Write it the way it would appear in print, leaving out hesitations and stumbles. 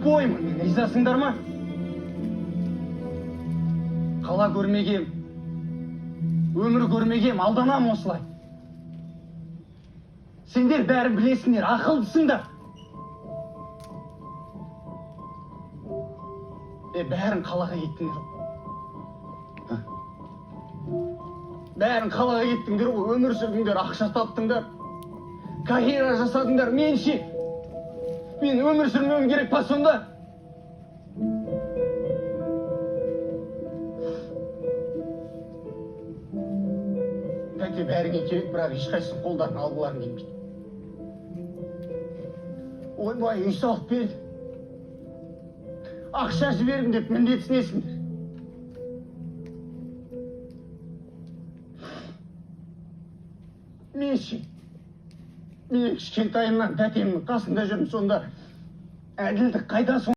тупоймын мен, ризасыңдар ма? Қала көрмегем, өмір көрмегем, алданам осылай. Сендер бәрін білесіңдер, ақылдысыңдар. Бәрін қалаға кеттіңдер. Бәрін қалаға кеттіңдер ғой, өмір сүрдіңдер, ақша таптыңдар, карьера жасадыңдар. Мен ше, мен өмір сүрмеуім керек па сонда? Тәте бәріңе керек, бірақ ешқайсысын қолдарын алғыларың келмейді. Ойбай, үй салып берді, ақша жібердім деп міндетсінесіңдер. Мен ше, мен кішкентайымнан тәтемнің қасында жүрмін, сонда әділдік қайда?